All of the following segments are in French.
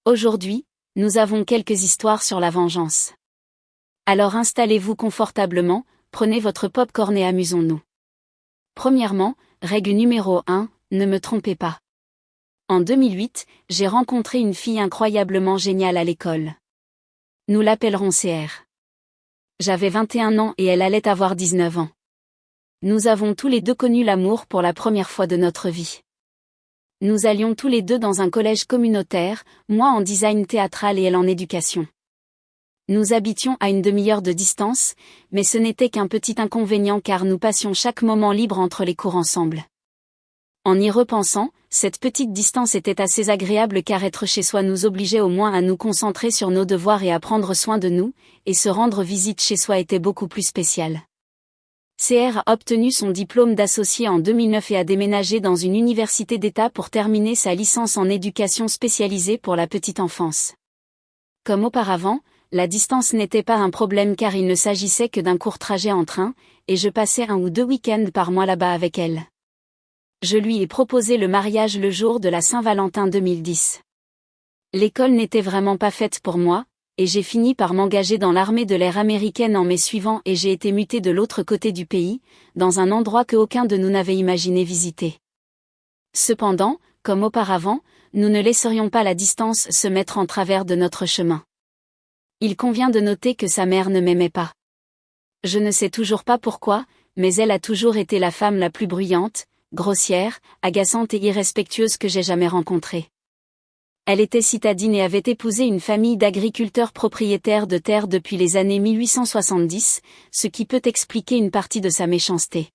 Aujourd'hui, nous avons quelques histoires sur la vengeance. Alors installez-vous confortablement, prenez votre pop-corn et amusons-nous. Premièrement, règle numéro 1, ne me trompez pas. En 2008, j'ai rencontré une fille incroyablement géniale à l'école. Nous l'appellerons CR. J'avais 21 ans et elle allait avoir 19 ans. Nous avons tous les deux connu l'amour pour la première fois de notre vie. Nous allions tous les deux dans un collège communautaire, moi en design théâtral et elle en éducation. Nous habitions à une demi-heure de distance, mais ce n'était qu'un petit inconvénient car nous passions chaque moment libre entre les cours ensemble. En y repensant, cette petite distance était assez agréable car être chez soi nous obligeait au moins à nous concentrer sur nos devoirs et à prendre soin de nous, et se rendre visite chez soi était beaucoup plus spécial. CR a obtenu son diplôme d'associé en 2009 et a déménagé dans une université d'État pour terminer sa licence en éducation spécialisée pour la petite enfance. Comme auparavant, la distance n'était pas un problème car il ne s'agissait que d'un court trajet en train, et je passais 1 ou 2 week-ends par mois là-bas avec elle. Je lui ai proposé le mariage le jour de la Saint-Valentin 2010. L'école n'était vraiment pas faite pour moi, et j'ai fini par m'engager dans l'armée de l'air américaine en mai suivant et j'ai été muté de l'autre côté du pays, dans un endroit que aucun de nous n'avait imaginé visiter. Cependant, comme auparavant, nous ne laisserions pas la distance se mettre en travers de notre chemin. Il convient de noter que sa mère ne m'aimait pas. Je ne sais toujours pas pourquoi, mais elle a toujours été la femme la plus bruyante, grossière, agaçante et irrespectueuse que j'ai jamais rencontrée. Elle était citadine et avait épousé une famille d'agriculteurs propriétaires de terres depuis les années 1870, ce qui peut expliquer une partie de sa méchanceté.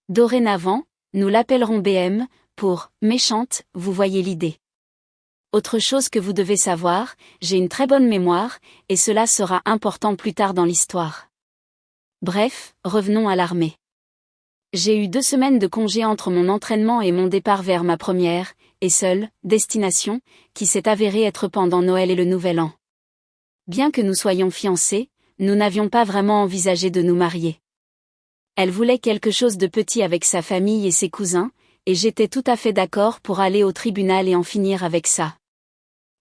Dorénavant, nous l'appellerons BM, pour « méchante », vous voyez l'idée. Autre chose que vous devez savoir, j'ai une très bonne mémoire, et cela sera important plus tard dans l'histoire. Bref, revenons à l'armée. J'ai eu 2 semaines de congé entre mon entraînement et mon départ vers ma première, et seule, destination, qui s'est avérée être pendant Noël et le Nouvel An. Bien que nous soyons fiancés, nous n'avions pas vraiment envisagé de nous marier. Elle voulait quelque chose de petit avec sa famille et ses cousins, et j'étais tout à fait d'accord pour aller au tribunal et en finir avec ça.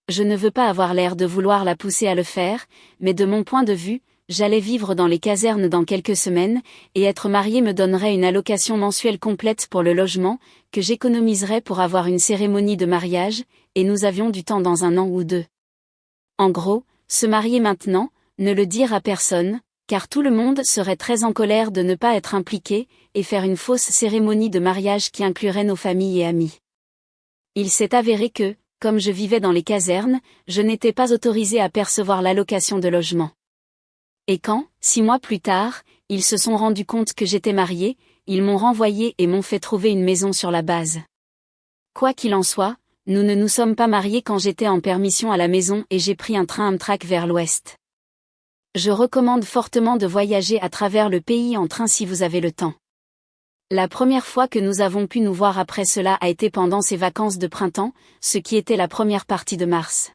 Je ne veux pas avoir l'air de vouloir la pousser à le faire, mais de mon point de vue, j'allais vivre dans les casernes dans quelques semaines, et être mariée me donnerait une allocation mensuelle complète pour le logement, que j'économiserais pour avoir une cérémonie de mariage, et nous avions du temps dans 1 an ou 2. En gros, se marier maintenant, ne le dire à personne, car tout le monde serait très en colère de ne pas être impliqué, et faire une fausse cérémonie de mariage qui inclurait nos familles et amis. Il s'est avéré que, comme je vivais dans les casernes, je n'étais pas autorisée à percevoir l'allocation de logement. Et quand, 6 mois plus tard, ils se sont rendus compte que j'étais mariée, ils m'ont renvoyée et m'ont fait trouver une maison sur la base. Quoi qu'il en soit, nous ne nous sommes pas mariés quand j'étais en permission à la maison et j'ai pris un train Amtrak vers l'ouest. Je recommande fortement de voyager à travers le pays en train si vous avez le temps. La première fois que nous avons pu nous voir après cela a été pendant ces vacances de printemps, ce qui était la première partie de mars.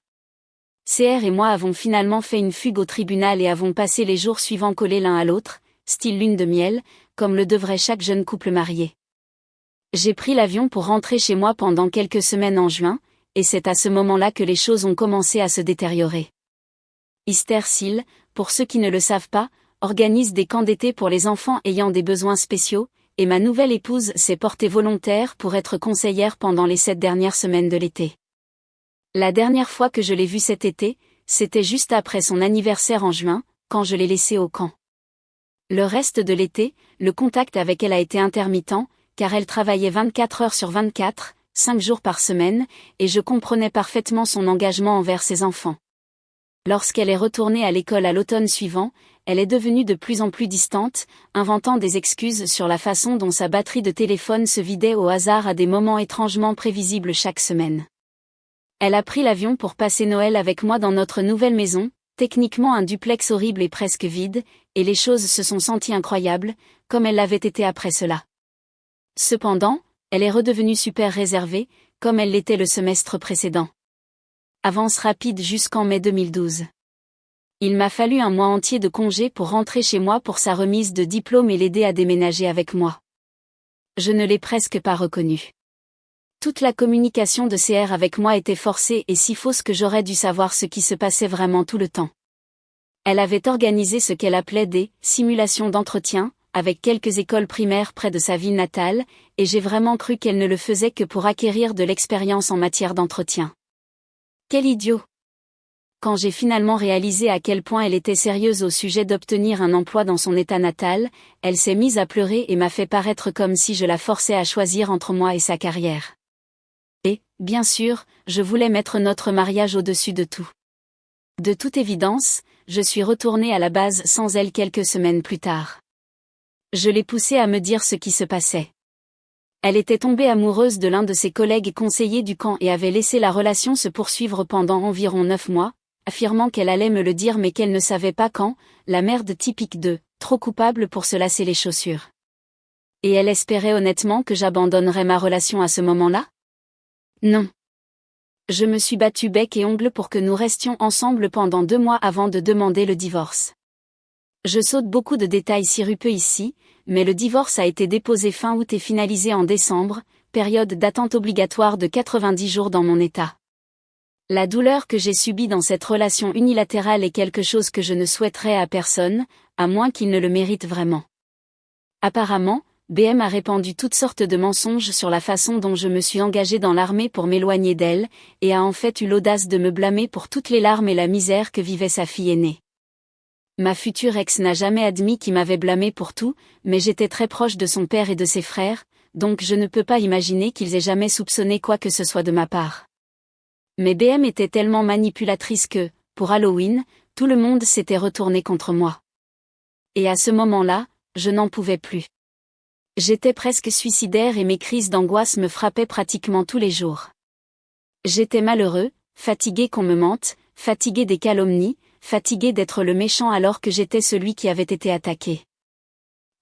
CR et moi avons finalement fait une fugue au tribunal et avons passé les jours suivants collés l'un à l'autre, style lune de miel, comme le devrait chaque jeune couple marié. J'ai pris l'avion pour rentrer chez moi pendant quelques semaines en juin, et c'est à ce moment-là que les choses ont commencé à se détériorer. Easterseal, pour ceux qui ne le savent pas, organise des camps d'été pour les enfants ayant des besoins spéciaux, et ma nouvelle épouse s'est portée volontaire pour être conseillère pendant les 7 dernières semaines de l'été. La dernière fois que je l'ai vue cet été, c'était juste après son anniversaire en juin, quand je l'ai laissée au camp. Le reste de l'été, le contact avec elle a été intermittent, car elle travaillait 24 heures sur 24, 5 jours par semaine, et je comprenais parfaitement son engagement envers ses enfants. Lorsqu'elle est retournée à l'école à l'automne suivant, elle est devenue de plus en plus distante, inventant des excuses sur la façon dont sa batterie de téléphone se vidait au hasard à des moments étrangement prévisibles chaque semaine. Elle a pris l'avion pour passer Noël avec moi dans notre nouvelle maison, techniquement un duplex horrible et presque vide, et les choses se sont senties incroyables, comme elles l'avaient été après cela. Cependant, elle est redevenue super réservée, comme elle l'était le semestre précédent. Avance rapide jusqu'en mai 2012. Il m'a fallu 1 mois entier de congé pour rentrer chez moi pour sa remise de diplôme et l'aider à déménager avec moi. Je ne l'ai presque pas reconnue. Toute la communication de CR avec moi était forcée et si fausse que j'aurais dû savoir ce qui se passait vraiment tout le temps. Elle avait organisé ce qu'elle appelait des « simulations d'entretien » avec quelques écoles primaires près de sa ville natale, et j'ai vraiment cru qu'elle ne le faisait que pour acquérir de l'expérience en matière d'entretien. Quel idiot! Quand j'ai finalement réalisé à quel point elle était sérieuse au sujet d'obtenir un emploi dans son état natal, elle s'est mise à pleurer et m'a fait paraître comme si je la forçais à choisir entre moi et sa carrière. Et, bien sûr, je voulais mettre notre mariage au-dessus de tout. De toute évidence, je suis retournée à la base sans elle quelques semaines plus tard. Je l'ai poussée à me dire ce qui se passait. Elle était tombée amoureuse de l'un de ses collègues conseillers du camp et avait laissé la relation se poursuivre pendant environ 9 mois, affirmant qu'elle allait me le dire mais qu'elle ne savait pas quand, la merde typique de « trop coupable pour se lasser les chaussures ». Et elle espérait honnêtement que j'abandonnerais ma relation à ce moment-là? Non. Je me suis battue bec et ongles pour que nous restions ensemble pendant 2 mois avant de demander le divorce. Je saute beaucoup de détails sirupeux ici, mais le divorce a été déposé fin août et finalisé en décembre, période d'attente obligatoire de 90 jours dans mon état. La douleur que j'ai subie dans cette relation unilatérale est quelque chose que je ne souhaiterais à personne, à moins qu'il ne le mérite vraiment. Apparemment, BM a répandu toutes sortes de mensonges sur la façon dont je me suis engagée dans l'armée pour m'éloigner d'elle, et a en fait eu l'audace de me blâmer pour toutes les larmes et la misère que vivait sa fille aînée. Ma future ex n'a jamais admis qu'il m'avait blâmé pour tout, mais j'étais très proche de son père et de ses frères, donc je ne peux pas imaginer qu'ils aient jamais soupçonné quoi que ce soit de ma part. Mais BM était tellement manipulatrice que, pour Halloween, tout le monde s'était retourné contre moi. Et à ce moment-là, je n'en pouvais plus. J'étais presque suicidaire et mes crises d'angoisse me frappaient pratiquement tous les jours. J'étais malheureux, fatigué qu'on me mente, fatigué des calomnies, fatigué d'être le méchant alors que j'étais celui qui avait été attaqué.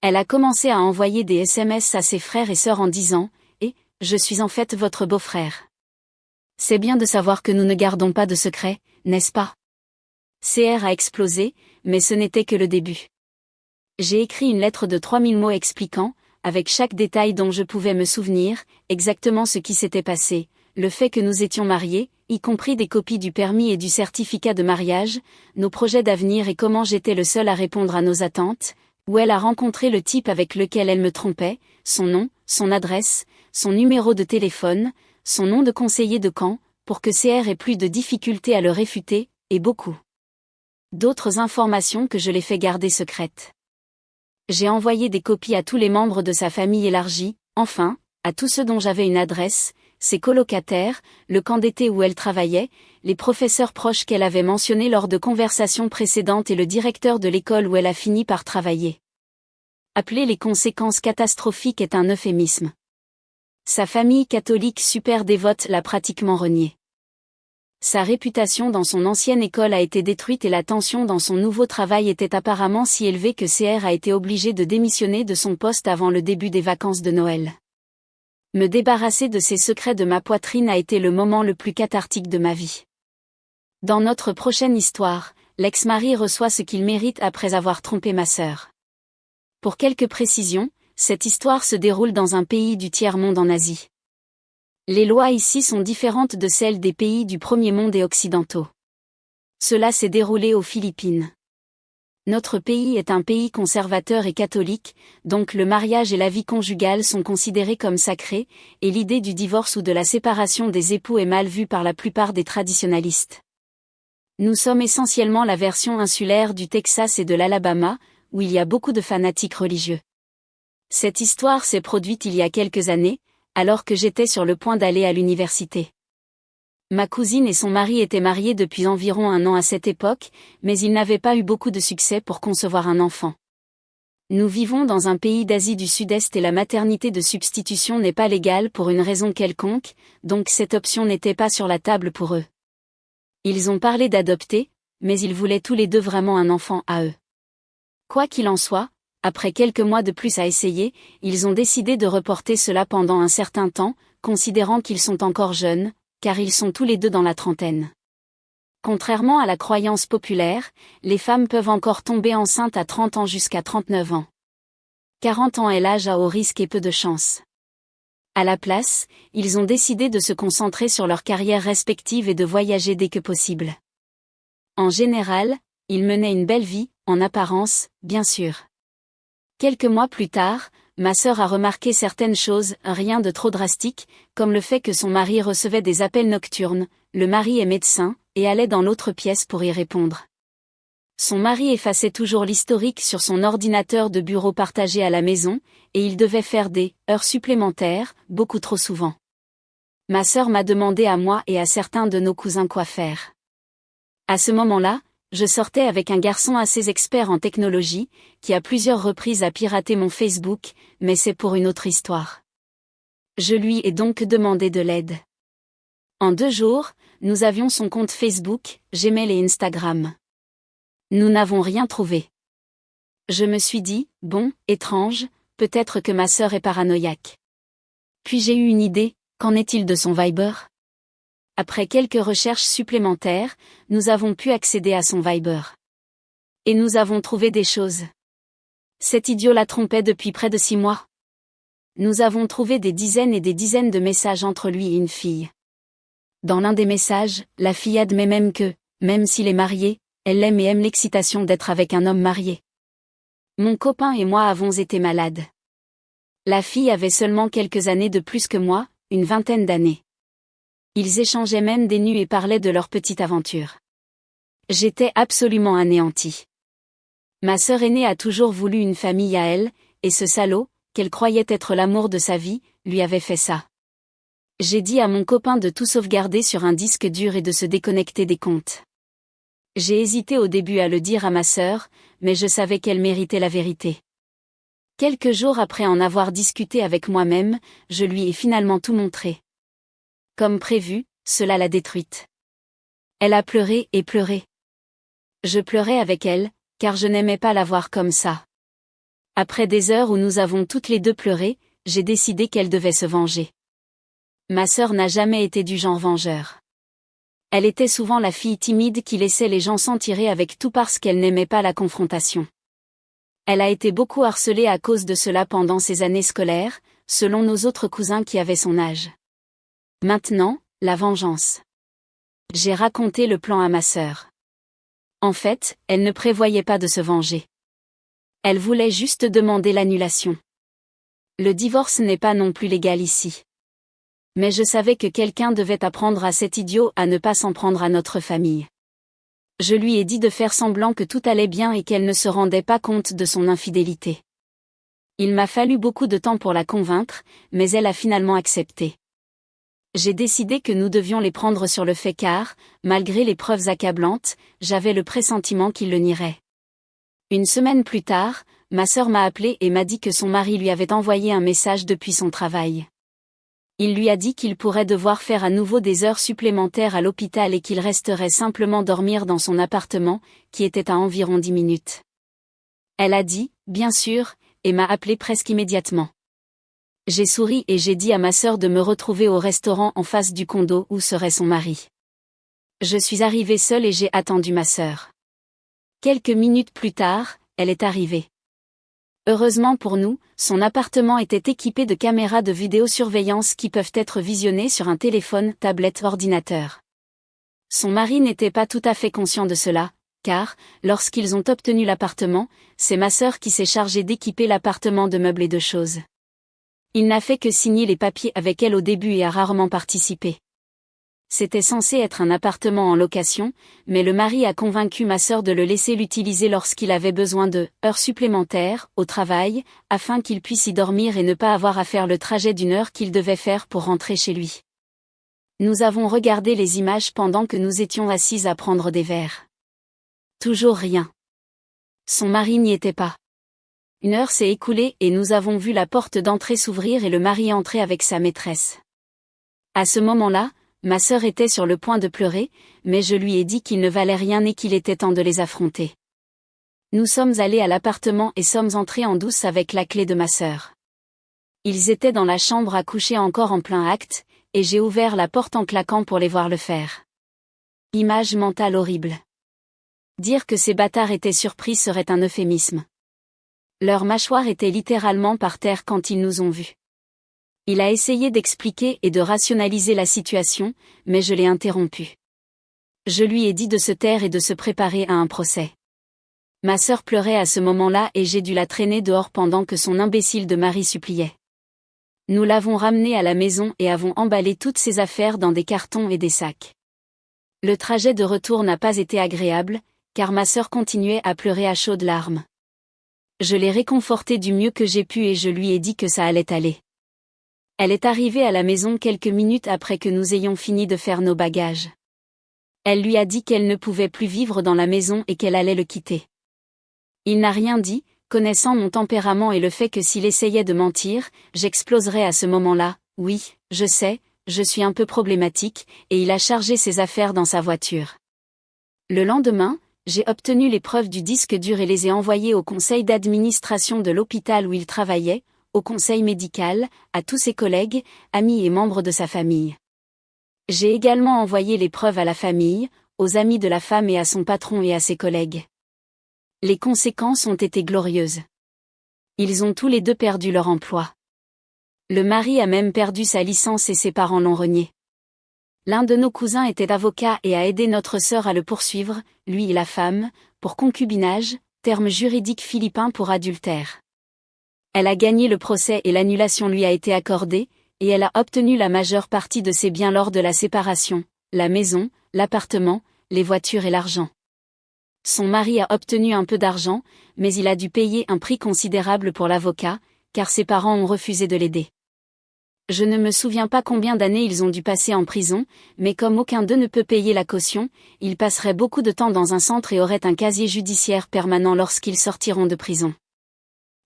Elle a commencé à envoyer des SMS à ses frères et sœurs en disant « Eh, je suis en fait votre beau-frère. C'est bien de savoir que nous ne gardons pas de secret, n'est-ce pas ?» CR a explosé, mais ce n'était que le début. J'ai écrit une lettre de 3000 mots expliquant, avec chaque détail dont je pouvais me souvenir, exactement ce qui s'était passé, le fait que nous étions mariés, y compris des copies du permis et du certificat de mariage, nos projets d'avenir et comment j'étais le seul à répondre à nos attentes, où elle a rencontré le type avec lequel elle me trompait, son nom, son adresse, son numéro de téléphone, son nom de conseiller de camp, pour que CR ait plus de difficultés à le réfuter, et beaucoup d'autres informations que je l'ai fait garder secrètes. J'ai envoyé des copies à tous les membres de sa famille élargie, enfin, à tous ceux dont j'avais une adresse, ses colocataires, le camp d'été où elle travaillait, les professeurs proches qu'elle avait mentionnés lors de conversations précédentes et le directeur de l'école où elle a fini par travailler. Appeler les conséquences catastrophiques est un euphémisme. Sa famille catholique super dévote l'a pratiquement renié. Sa réputation dans son ancienne école a été détruite et la tension dans son nouveau travail était apparemment si élevée que CR a été obligé de démissionner de son poste avant le début des vacances de Noël. Me débarrasser de ces secrets de ma poitrine a été le moment le plus cathartique de ma vie. Dans notre prochaine histoire, l'ex-mari reçoit ce qu'il mérite après avoir trompé ma sœur. Pour quelques précisions, cette histoire se déroule dans un pays du tiers-monde en Asie. Les lois ici sont différentes de celles des pays du premier monde et occidentaux. Cela s'est déroulé aux Philippines. Notre pays est un pays conservateur et catholique, donc le mariage et la vie conjugale sont considérés comme sacrés, et l'idée du divorce ou de la séparation des époux est mal vue par la plupart des traditionalistes. Nous sommes essentiellement la version insulaire du Texas et de l'Alabama, où il y a beaucoup de fanatiques religieux. Cette histoire s'est produite il y a quelques années, alors que j'étais sur le point d'aller à l'université. Ma cousine et son mari étaient mariés depuis environ 1 an à cette époque, mais ils n'avaient pas eu beaucoup de succès pour concevoir un enfant. Nous vivons dans un pays d'Asie du Sud-Est et la maternité de substitution n'est pas légale pour une raison quelconque, donc cette option n'était pas sur la table pour eux. Ils ont parlé d'adopter, mais ils voulaient tous les deux vraiment un enfant à eux. Quoi qu'il en soit, après quelques mois de plus à essayer, ils ont décidé de reporter cela pendant un certain temps, considérant qu'ils sont encore jeunes, car ils sont tous les deux dans la trentaine. Contrairement à la croyance populaire, les femmes peuvent encore tomber enceintes à 30 ans jusqu'à 39 ans. 40 ans est l'âge à haut risque et peu de chance. À la place, ils ont décidé de se concentrer sur leur carrière respective et de voyager dès que possible. En général, ils menaient une belle vie, en apparence, bien sûr. Quelques mois plus tard, ma sœur a remarqué certaines choses, rien de trop drastique, comme le fait que son mari recevait des appels nocturnes, le mari est médecin, et allait dans l'autre pièce pour y répondre. Son mari effaçait toujours l'historique sur son ordinateur de bureau partagé à la maison, et il devait faire des heures supplémentaires, beaucoup trop souvent. Ma sœur m'a demandé à moi et à certains de nos cousins quoi faire. À ce moment-là, je sortais avec un garçon assez expert en technologie, qui à plusieurs reprises a piraté mon Facebook, mais c'est pour une autre histoire. Je lui ai donc demandé de l'aide. En 2 jours, nous avions son compte Facebook, Gmail et Instagram. Nous n'avons rien trouvé. Je me suis dit, bon, étrange, peut-être que ma sœur est paranoïaque. Puis j'ai eu une idée, qu'en est-il de son Viber ? Après quelques recherches supplémentaires, nous avons pu accéder à son Viber. Et nous avons trouvé des choses. Cet idiot la trompait depuis près de 6 mois. Nous avons trouvé des dizaines et des dizaines de messages entre lui et une fille. Dans l'un des messages, la fille admet même que, même s'il est marié, elle l'aime et aime l'excitation d'être avec un homme marié. Mon copain et moi avons été malades. La fille avait seulement quelques années de plus que moi, une vingtaine d'années. Ils échangeaient même des nus et parlaient de leur petite aventure. J'étais absolument anéantie. Ma sœur aînée a toujours voulu une famille à elle, et ce salaud, qu'elle croyait être l'amour de sa vie, lui avait fait ça. J'ai dit à mon copain de tout sauvegarder sur un disque dur et de se déconnecter des comptes. J'ai hésité au début à le dire à ma sœur, mais je savais qu'elle méritait la vérité. Quelques jours après en avoir discuté avec moi-même, je lui ai finalement tout montré. Comme prévu, cela l'a détruite. Elle a pleuré et pleuré. Je pleurais avec elle, car je n'aimais pas la voir comme ça. Après des heures où nous avons toutes les deux pleuré, j'ai décidé qu'elle devait se venger. Ma sœur n'a jamais été du genre vengeur. Elle était souvent la fille timide qui laissait les gens s'en tirer avec tout parce qu'elle n'aimait pas la confrontation. Elle a été beaucoup harcelée à cause de cela pendant ses années scolaires, selon nos autres cousins qui avaient son âge. Maintenant, la vengeance. J'ai raconté le plan à ma sœur. En fait, elle ne prévoyait pas de se venger. Elle voulait juste demander l'annulation. Le divorce n'est pas non plus légal ici. Mais je savais que quelqu'un devait apprendre à cet idiot à ne pas s'en prendre à notre famille. Je lui ai dit de faire semblant que tout allait bien et qu'elle ne se rendait pas compte de son infidélité. Il m'a fallu beaucoup de temps pour la convaincre, mais elle a finalement accepté. J'ai décidé que nous devions les prendre sur le fait car, malgré les preuves accablantes, j'avais le pressentiment qu'ils le nieraient. Une semaine plus tard, ma sœur m'a appelé et m'a dit que son mari lui avait envoyé un message depuis son travail. Il lui a dit qu'il pourrait devoir faire à nouveau des heures supplémentaires à l'hôpital et qu'il resterait simplement dormir dans son appartement, qui était à environ 10 minutes. Elle a dit, bien sûr, et m'a appelé presque immédiatement. J'ai souri et j'ai dit à ma sœur de me retrouver au restaurant en face du condo où serait son mari. Je suis arrivée seule et j'ai attendu ma sœur. Quelques minutes plus tard, elle est arrivée. Heureusement pour nous, son appartement était équipé de caméras de vidéosurveillance qui peuvent être visionnées sur un téléphone, tablette, ordinateur. Son mari n'était pas tout à fait conscient de cela, car, lorsqu'ils ont obtenu l'appartement, c'est ma sœur qui s'est chargée d'équiper l'appartement de meubles et de choses. Il n'a fait que signer les papiers avec elle au début et a rarement participé. C'était censé être un appartement en location, mais le mari a convaincu ma sœur de le laisser l'utiliser lorsqu'il avait besoin de heures supplémentaires au travail, afin qu'il puisse y dormir et ne pas avoir à faire le trajet d'1 heure qu'il devait faire pour rentrer chez lui. Nous avons regardé les images pendant que nous étions assises à prendre des verres. Toujours rien. Son mari n'y était pas. 1 heure s'est écoulée et nous avons vu la porte d'entrée s'ouvrir et le mari entrer avec sa maîtresse. À ce moment-là, ma sœur était sur le point de pleurer, mais je lui ai dit qu'il ne valait rien et qu'il était temps de les affronter. Nous sommes allés à l'appartement et sommes entrés en douce avec la clé de ma sœur. Ils étaient dans la chambre à coucher encore en plein acte, et j'ai ouvert la porte en claquant pour les voir le faire. Image mentale horrible. Dire que ces bâtards étaient surpris serait un euphémisme. Leur mâchoire était littéralement par terre quand ils nous ont vus. Il a essayé d'expliquer et de rationaliser la situation, mais je l'ai interrompu. Je lui ai dit de se taire et de se préparer à un procès. Ma sœur pleurait à ce moment-là et j'ai dû la traîner dehors pendant que son imbécile de mari suppliait. Nous l'avons ramenée à la maison et avons emballé toutes ses affaires dans des cartons et des sacs. Le trajet de retour n'a pas été agréable, car ma sœur continuait à pleurer à chaudes larmes. Je l'ai réconfortée du mieux que j'ai pu et je lui ai dit que ça allait aller. Elle est arrivée à la maison quelques minutes après que nous ayons fini de faire nos bagages. Elle lui a dit qu'elle ne pouvait plus vivre dans la maison et qu'elle allait le quitter. Il n'a rien dit, connaissant mon tempérament et le fait que s'il essayait de mentir, j'exploserais à ce moment-là. Oui, je sais, je suis un peu problématique, et il a chargé ses affaires dans sa voiture. Le lendemain, j'ai obtenu les preuves du disque dur et les ai envoyées au conseil d'administration de l'hôpital où il travaillait, au conseil médical, à tous ses collègues, amis et membres de sa famille. J'ai également envoyé les preuves à la famille, aux amis de la femme et à son patron et à ses collègues. Les conséquences ont été glorieuses. Ils ont tous les deux perdu leur emploi. Le mari a même perdu sa licence et ses parents l'ont renié. L'un de nos cousins était avocat et a aidé notre sœur à le poursuivre, lui et la femme, pour concubinage, terme juridique philippin pour adultère. Elle a gagné le procès et l'annulation lui a été accordée, et elle a obtenu la majeure partie de ses biens lors de la séparation, la maison, l'appartement, les voitures et l'argent. Son mari a obtenu un peu d'argent, mais il a dû payer un prix considérable pour l'avocat, car ses parents ont refusé de l'aider. Je ne me souviens pas combien d'années ils ont dû passer en prison, mais comme aucun d'eux ne peut payer la caution, ils passeraient beaucoup de temps dans un centre et auraient un casier judiciaire permanent lorsqu'ils sortiront de prison.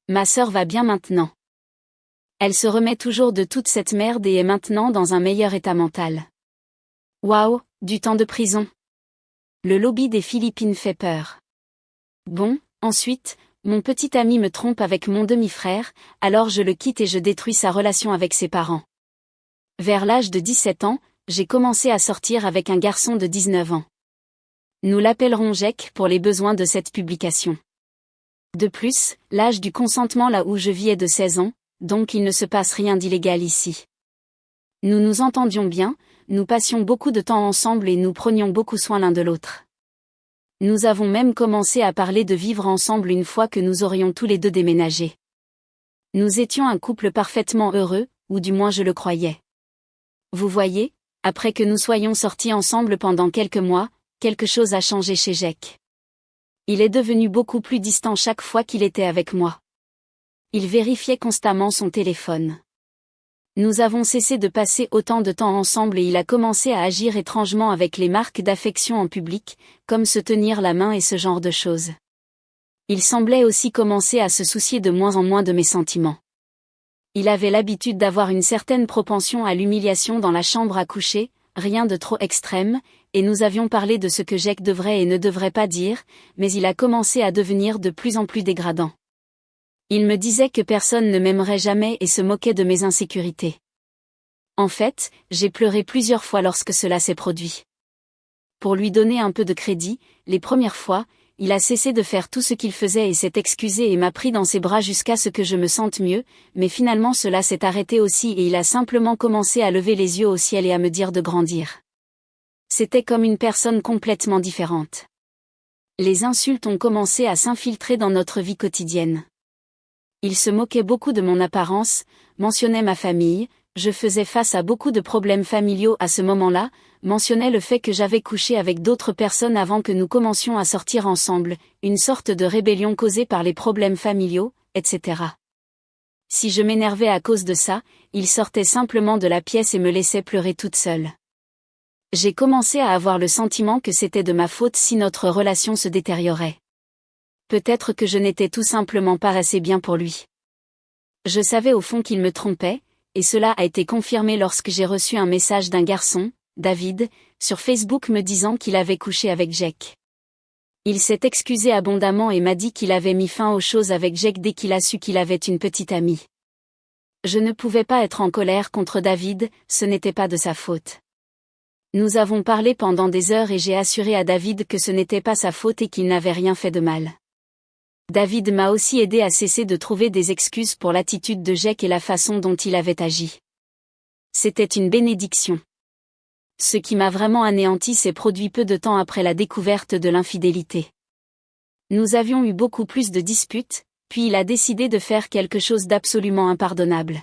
Ma sœur va bien maintenant. Elle se remet toujours de toute cette merde et est maintenant dans un meilleur état mental. Waouh, du temps de prison. Le lobby des Philippines fait peur. Bon, ensuite, mon petit ami me trompe avec mon demi-frère, alors je le quitte et je détruis sa relation avec ses parents. Vers l'âge de 17 ans, j'ai commencé à sortir avec un garçon de 19 ans. Nous l'appellerons Jack pour les besoins de cette publication. De plus, l'âge du consentement là où je vis est de 16 ans, donc il ne se passe rien d'illégal ici. Nous nous entendions bien, nous passions beaucoup de temps ensemble et nous prenions beaucoup soin l'un de l'autre. Nous avons même commencé à parler de vivre ensemble une fois que nous aurions tous les deux déménagé. Nous étions un couple parfaitement heureux, ou du moins je le croyais. Vous voyez, après que nous soyons sortis ensemble pendant quelques mois, quelque chose a changé chez Jack. Il est devenu beaucoup plus distant chaque fois qu'il était avec moi. Il vérifiait constamment son téléphone. Nous avons cessé de passer autant de temps ensemble et il a commencé à agir étrangement avec les marques d'affection en public, comme se tenir la main et ce genre de choses. Il semblait aussi commencer à se soucier de moins en moins de mes sentiments. Il avait l'habitude d'avoir une certaine propension à l'humiliation dans la chambre à coucher, rien de trop extrême, et nous avions parlé de ce que Jack devrait et ne devrait pas dire, mais il a commencé à devenir de plus en plus dégradant. Il me disait que personne ne m'aimerait jamais et se moquait de mes insécurités. En fait, j'ai pleuré plusieurs fois lorsque cela s'est produit. Pour lui donner un peu de crédit, les premières fois, il a cessé de faire tout ce qu'il faisait et s'est excusé et m'a pris dans ses bras jusqu'à ce que je me sente mieux, mais finalement cela s'est arrêté aussi et il a simplement commencé à lever les yeux au ciel et à me dire de grandir. C'était comme une personne complètement différente. Les insultes ont commencé à s'infiltrer dans notre vie quotidienne. Il se moquait beaucoup de mon apparence, mentionnait ma famille, je faisais face à beaucoup de problèmes familiaux à ce moment-là, mentionnait le fait que j'avais couché avec d'autres personnes avant que nous commencions à sortir ensemble, une sorte de rébellion causée par les problèmes familiaux, etc. Si je m'énervais à cause de ça, il sortait simplement de la pièce et me laissait pleurer toute seule. J'ai commencé à avoir le sentiment que c'était de ma faute si notre relation se détériorait. Peut-être que je n'étais tout simplement pas assez bien pour lui. Je savais au fond qu'il me trompait, et cela a été confirmé lorsque j'ai reçu un message d'un garçon, David, sur Facebook me disant qu'il avait couché avec Jack. Il s'est excusé abondamment et m'a dit qu'il avait mis fin aux choses avec Jack dès qu'il a su qu'il avait une petite amie. Je ne pouvais pas être en colère contre David, ce n'était pas de sa faute. Nous avons parlé pendant des heures et j'ai assuré à David que ce n'était pas sa faute et qu'il n'avait rien fait de mal. David m'a aussi aidé à cesser de trouver des excuses pour l'attitude de Jack et la façon dont il avait agi. C'était une bénédiction. Ce qui m'a vraiment anéanti s'est produit peu de temps après la découverte de l'infidélité. Nous avions eu beaucoup plus de disputes, puis il a décidé de faire quelque chose d'absolument impardonnable.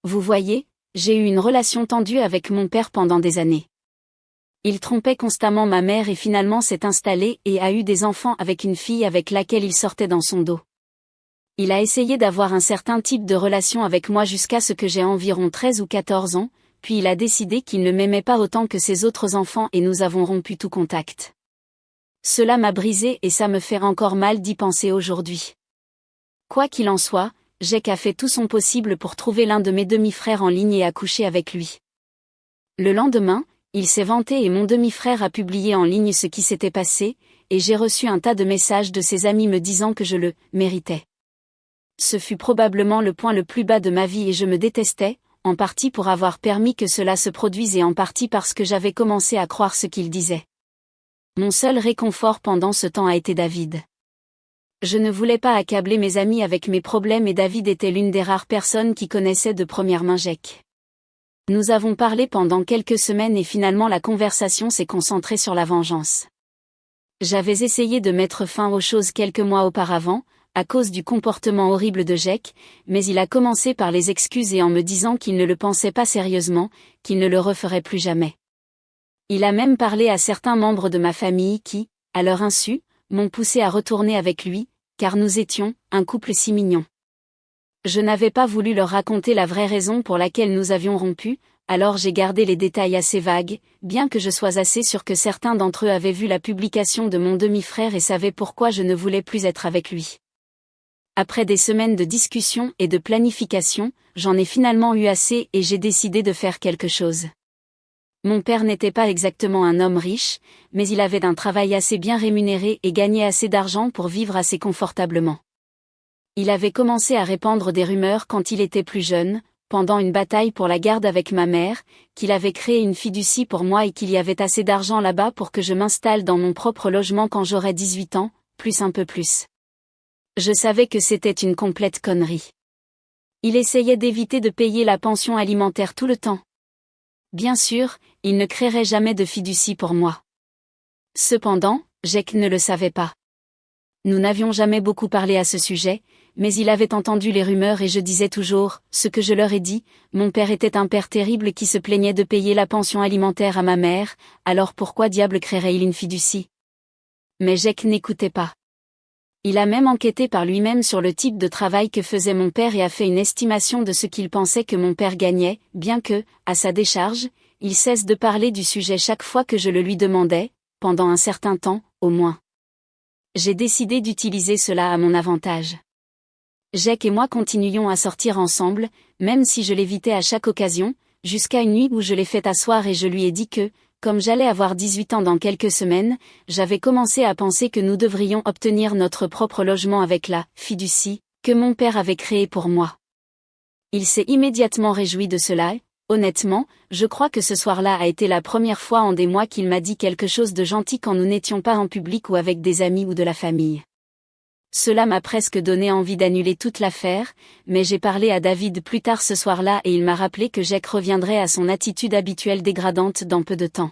Vous voyez, j'ai eu une relation tendue avec mon père pendant des années. Il trompait constamment ma mère et finalement s'est installé et a eu des enfants avec une fille avec laquelle il sortait dans son dos. Il a essayé d'avoir un certain type de relation avec moi jusqu'à ce que j'ai environ 13 ou 14 ans, puis il a décidé qu'il ne m'aimait pas autant que ses autres enfants et nous avons rompu tout contact. Cela m'a brisé et ça me fait encore mal d'y penser aujourd'hui. Quoi qu'il en soit, Jack a fait tout son possible pour trouver l'un de mes demi-frères en ligne et a couché avec lui. Le lendemain, il s'est vanté et mon demi-frère a publié en ligne ce qui s'était passé, et j'ai reçu un tas de messages de ses amis me disant que je le méritais. Ce fut probablement le point le plus bas de ma vie et je me détestais, en partie pour avoir permis que cela se produise et en partie parce que j'avais commencé à croire ce qu'il disait. Mon seul réconfort pendant ce temps a été David. Je ne voulais pas accabler mes amis avec mes problèmes et David était l'une des rares personnes qui connaissait de première main Jack. Nous avons parlé pendant quelques semaines et finalement la conversation s'est concentrée sur la vengeance. J'avais essayé de mettre fin aux choses quelques mois auparavant, à cause du comportement horrible de Jack, mais il a commencé par les excuses et en me disant qu'il ne le pensait pas sérieusement, qu'il ne le referait plus jamais. Il a même parlé à certains membres de ma famille qui, à leur insu, m'ont poussé à retourner avec lui, car nous étions un couple si mignon. Je n'avais pas voulu leur raconter la vraie raison pour laquelle nous avions rompu, alors j'ai gardé les détails assez vagues, bien que je sois assez sûr que certains d'entre eux avaient vu la publication de mon demi-frère et savaient pourquoi je ne voulais plus être avec lui. Après des semaines de discussion et de planification, j'en ai finalement eu assez et j'ai décidé de faire quelque chose. Mon père n'était pas exactement un homme riche, mais il avait un travail assez bien rémunéré et gagnait assez d'argent pour vivre assez confortablement. Il avait commencé à répandre des rumeurs quand il était plus jeune, pendant une bataille pour la garde avec ma mère, qu'il avait créé une fiducie pour moi et qu'il y avait assez d'argent là-bas pour que je m'installe dans mon propre logement quand j'aurais 18 ans, plus un peu plus. Je savais que c'était une complète connerie. Il essayait d'éviter de payer la pension alimentaire tout le temps. Bien sûr, il ne créerait jamais de fiducie pour moi. Cependant, Jack ne le savait pas. Nous n'avions jamais beaucoup parlé à ce sujet, mais il avait entendu les rumeurs et je disais toujours, ce que je leur ai dit, mon père était un père terrible qui se plaignait de payer la pension alimentaire à ma mère, alors pourquoi diable créerait-il une fiducie? Mais Jack n'écoutait pas. Il a même enquêté par lui-même sur le type de travail que faisait mon père et a fait une estimation de ce qu'il pensait que mon père gagnait, bien que, à sa décharge, il cesse de parler du sujet chaque fois que je le lui demandais, pendant un certain temps, au moins. J'ai décidé d'utiliser cela à mon avantage. Jack et moi continuions à sortir ensemble, même si je l'évitais à chaque occasion, jusqu'à une nuit où je l'ai fait asseoir et je lui ai dit que, comme j'allais avoir 18 ans dans quelques semaines, j'avais commencé à penser que nous devrions obtenir notre propre logement avec la fiducie que mon père avait créée pour moi. Il s'est immédiatement réjoui de cela et, honnêtement, je crois que ce soir-là a été la première fois en des mois qu'il m'a dit quelque chose de gentil quand nous n'étions pas en public ou avec des amis ou de la famille. Cela m'a presque donné envie d'annuler toute l'affaire, mais j'ai parlé à David plus tard ce soir-là et il m'a rappelé que Jack reviendrait à son attitude habituelle dégradante dans peu de temps.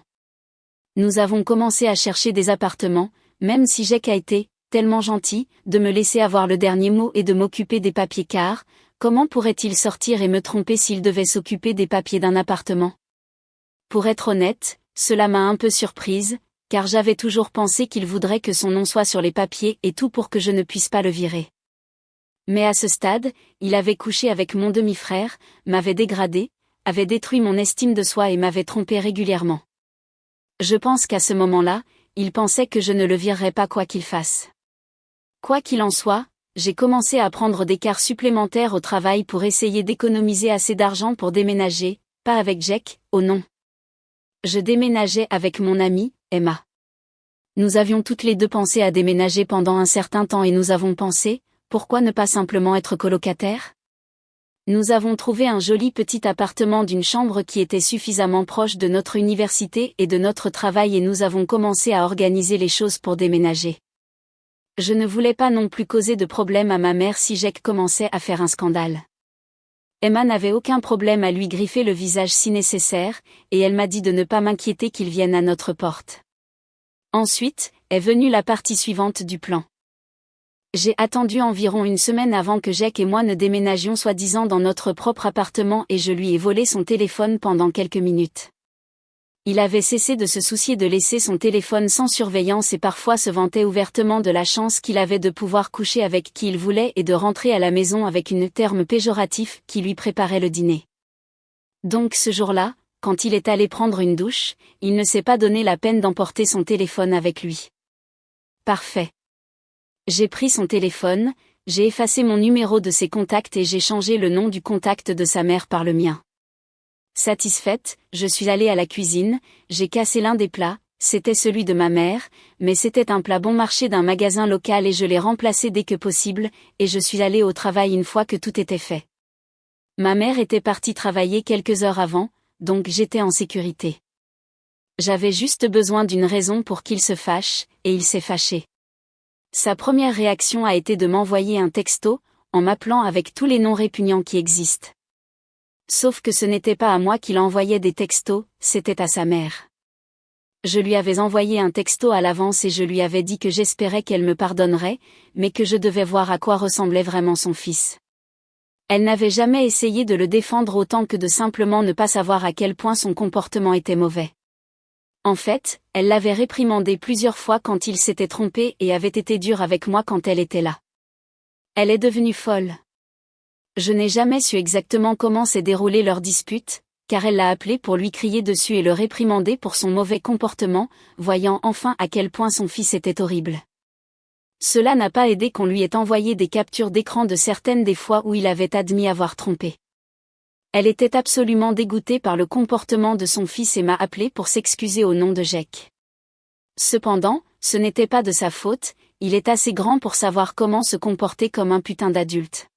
Nous avons commencé à chercher des appartements, même si Jack a été tellement gentil de me laisser avoir le dernier mot et de m'occuper des papiers car, comment pourrait-il sortir et me tromper s'il devait s'occuper des papiers d'un appartement? Pour être honnête, cela m'a un peu surprise, car j'avais toujours pensé qu'il voudrait que son nom soit sur les papiers et tout pour que je ne puisse pas le virer. Mais à ce stade, il avait couché avec mon demi-frère, m'avait dégradé, avait détruit mon estime de soi et m'avait trompé régulièrement. Je pense qu'à ce moment-là, il pensait que je ne le virerais pas quoi qu'il fasse. Quoi qu'il en soit, j'ai commencé à prendre des quarts supplémentaires au travail pour essayer d'économiser assez d'argent pour déménager, pas avec Jack, oh non. Je déménageais avec mon amie, Emma. Nous avions toutes les deux pensé à déménager pendant un certain temps et nous avons pensé, pourquoi ne pas simplement être colocataires? Nous avons trouvé un joli petit appartement d'une chambre qui était suffisamment proche de notre université et de notre travail et nous avons commencé à organiser les choses pour déménager. Je ne voulais pas non plus causer de problème à ma mère si Jack commençait à faire un scandale. Emma n'avait aucun problème à lui griffer le visage si nécessaire, et elle m'a dit de ne pas m'inquiéter qu'il vienne à notre porte. Ensuite, est venue la partie suivante du plan. J'ai attendu environ une semaine avant que Jake et moi ne déménagions soi-disant dans notre propre appartement et je lui ai volé son téléphone pendant quelques minutes. Il avait cessé de se soucier de laisser son téléphone sans surveillance et parfois se vantait ouvertement de la chance qu'il avait de pouvoir coucher avec qui il voulait et de rentrer à la maison avec une terme péjoratif qui lui préparait le dîner. Donc ce jour-là, quand il est allé prendre une douche, il ne s'est pas donné la peine d'emporter son téléphone avec lui. Parfait. J'ai pris son téléphone, j'ai effacé mon numéro de ses contacts et j'ai changé le nom du contact de sa mère par le mien. Satisfaite, je suis allée à la cuisine, j'ai cassé l'un des plats, c'était celui de ma mère, mais c'était un plat bon marché d'un magasin local et je l'ai remplacé dès que possible, et je suis allée au travail une fois que tout était fait. Ma mère était partie travailler quelques heures avant, donc j'étais en sécurité. J'avais juste besoin d'une raison pour qu'il se fâche, et il s'est fâché. Sa première réaction a été de m'envoyer un texto, en m'appelant avec tous les noms répugnants qui existent. Sauf que ce n'était pas à moi qu'il envoyait des textos, c'était à sa mère. Je lui avais envoyé un texto à l'avance et je lui avais dit que j'espérais qu'elle me pardonnerait, mais que je devais voir à quoi ressemblait vraiment son fils. Elle n'avait jamais essayé de le défendre autant que de simplement ne pas savoir à quel point son comportement était mauvais. En fait, elle l'avait réprimandé plusieurs fois quand il s'était trompé et avait été dure avec moi quand elle était là. Elle est devenue folle. Je n'ai jamais su exactement comment s'est déroulée leur dispute, car elle l'a appelé pour lui crier dessus et le réprimander pour son mauvais comportement, voyant enfin à quel point son fils était horrible. Cela n'a pas aidé qu'on lui ait envoyé des captures d'écran de certaines des fois où il avait admis avoir trompé. Elle était absolument dégoûtée par le comportement de son fils et m'a appelé pour s'excuser au nom de Jake. Cependant, ce n'était pas de sa faute, il est assez grand pour savoir comment se comporter comme un putain d'adulte.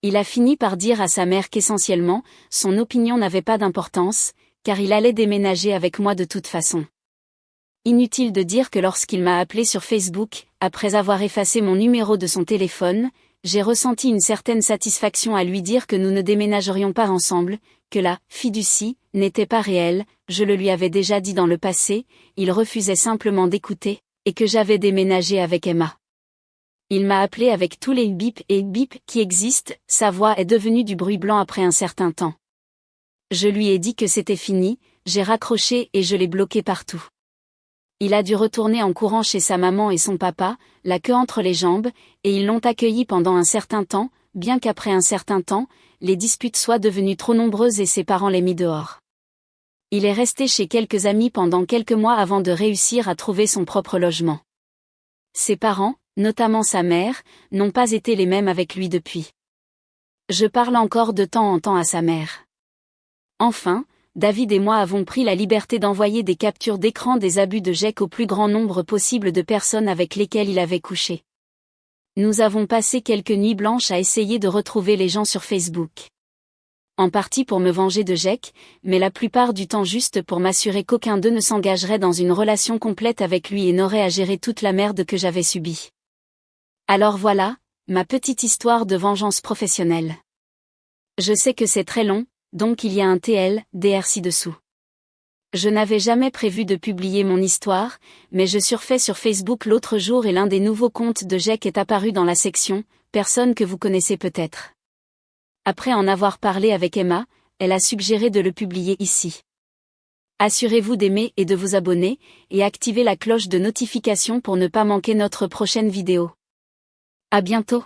Il a fini par dire à sa mère qu'essentiellement, son opinion n'avait pas d'importance, car il allait déménager avec moi de toute façon. Inutile de dire que lorsqu'il m'a appelé sur Facebook, après avoir effacé mon numéro de son téléphone, j'ai ressenti une certaine satisfaction à lui dire que nous ne déménagerions pas ensemble, que la fiducie n'était pas réelle, je le lui avais déjà dit dans le passé, il refusait simplement d'écouter, et que j'avais déménagé avec Emma. Il m'a appelé avec tous les bip et bip qui existent, sa voix est devenue du bruit blanc après un certain temps. Je lui ai dit que c'était fini, j'ai raccroché et je l'ai bloqué partout. Il a dû retourner en courant chez sa maman et son papa, la queue entre les jambes, et ils l'ont accueilli pendant un certain temps, bien qu'après un certain temps, les disputes soient devenues trop nombreuses et ses parents l'aient mis dehors. Il est resté chez quelques amis pendant quelques mois avant de réussir à trouver son propre logement. Ses parents, notamment sa mère, n'ont pas été les mêmes avec lui depuis. Je parle encore de temps en temps à sa mère. Enfin, David et moi avons pris la liberté d'envoyer des captures d'écran des abus de Jake au plus grand nombre possible de personnes avec lesquelles il avait couché. Nous avons passé quelques nuits blanches à essayer de retrouver les gens sur Facebook. En partie pour me venger de Jake, mais la plupart du temps juste pour m'assurer qu'aucun d'eux ne s'engagerait dans une relation complète avec lui et n'aurait à gérer toute la merde que j'avais subie. Alors voilà, ma petite histoire de vengeance professionnelle. Je sais que c'est très long, donc il y a un TLDR ci-dessous. Je n'avais jamais prévu de publier mon histoire, mais je surfais sur Facebook l'autre jour et l'un des nouveaux comptes de Jake est apparu dans la section « Personne que vous connaissez peut-être ». Après en avoir parlé avec Emma, elle a suggéré de le publier ici. Assurez-vous d'aimer et de vous abonner, et activez la cloche de notification pour ne pas manquer notre prochaine vidéo. À bientôt.